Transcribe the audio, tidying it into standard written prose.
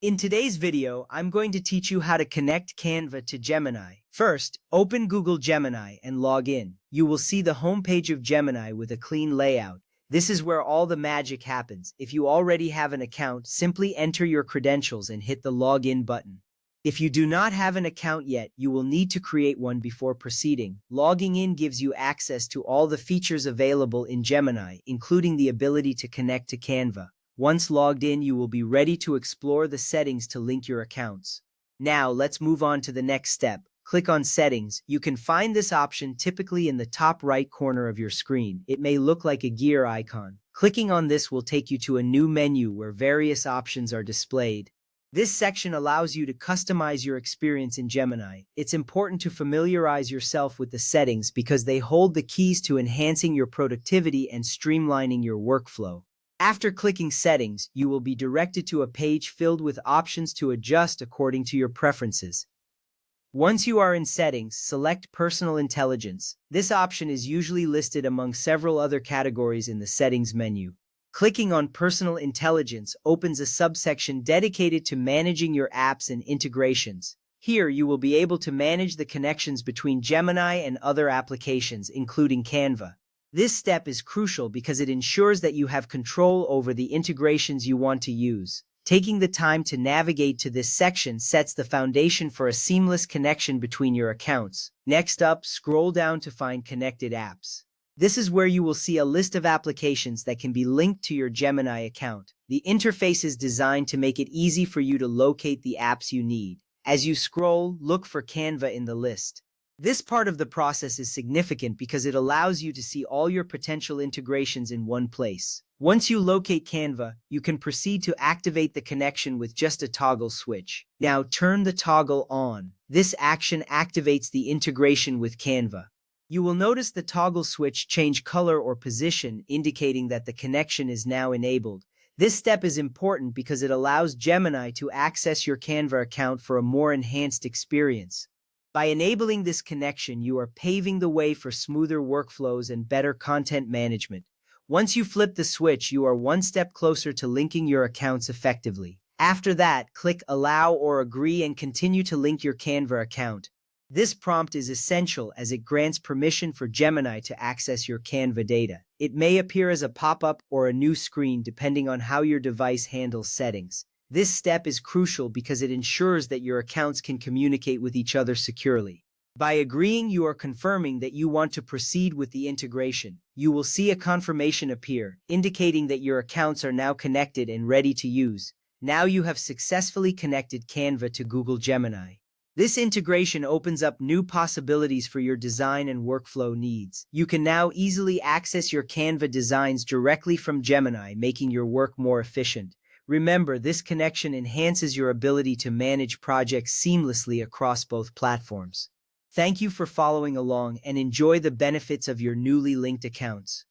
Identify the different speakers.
Speaker 1: In today's video, I'm going to teach you how to connect Canva to Gemini. First, open Google Gemini and log in. You will see the homepage of Gemini with a clean layout. This is where all the magic happens. If you already have an account, simply enter your credentials and hit the login button. If you do not have an account yet, you will need to create one before proceeding. Logging in gives you access to all the features available in Gemini, including the ability to connect to Canva. Once logged in, you will be ready to explore the settings to link your accounts. Now, let's move on to the next step. Click on Settings. You can find this option typically in the top right corner of your screen. It may look like a gear icon. Clicking on this will take you to a new menu where various options are displayed. This section allows you to customize your experience in Gemini. It's important to familiarize yourself with the settings because they hold the keys to enhancing your productivity and streamlining your workflow. After clicking Settings, you will be directed to a page filled with options to adjust according to your preferences. Once you are in Settings, select Personal Intelligence. This option is usually listed among several other categories in the Settings menu. Clicking on Personal Intelligence opens a subsection dedicated to managing your apps and integrations. Here, you will be able to manage the connections between Gemini and other applications, including Canva. This step is crucial because it ensures that you have control over the integrations you want to use. Taking the time to navigate to this section sets the foundation for a seamless connection between your accounts. Next up, scroll down to find Connected Apps. This is where you will see a list of applications that can be linked to your Gemini account. The interface is designed to make it easy for you to locate the apps you need. As you scroll, look for Canva in the list. This part of the process is significant because it allows you to see all your potential integrations in one place. Once you locate Canva, you can proceed to activate the connection with just a toggle switch. Now turn the toggle on. This action activates the integration with Canva. You will notice the toggle switch change color or position, indicating that the connection is now enabled. This step is important because it allows Gemini to access your Canva account for a more enhanced experience. By enabling this connection, you are paving the way for smoother workflows and better content management. Once you flip the switch, you are one step closer to linking your accounts effectively. After that, click Allow or Agree and continue to link your Canva account. This prompt is essential as it grants permission for Gemini to access your Canva data. It may appear as a pop-up or a new screen depending on how your device handles settings. This step is crucial because it ensures that your accounts can communicate with each other securely. By agreeing, you are confirming that you want to proceed with the integration. You will see a confirmation appear, indicating that your accounts are now connected and ready to use. Now you have successfully connected Canva to Google Gemini. This integration opens up new possibilities for your design and workflow needs. You can now easily access your Canva designs directly from Gemini, making your work more efficient. Remember, this connection enhances your ability to manage projects seamlessly across both platforms. Thank you for following along and enjoy the benefits of your newly linked accounts.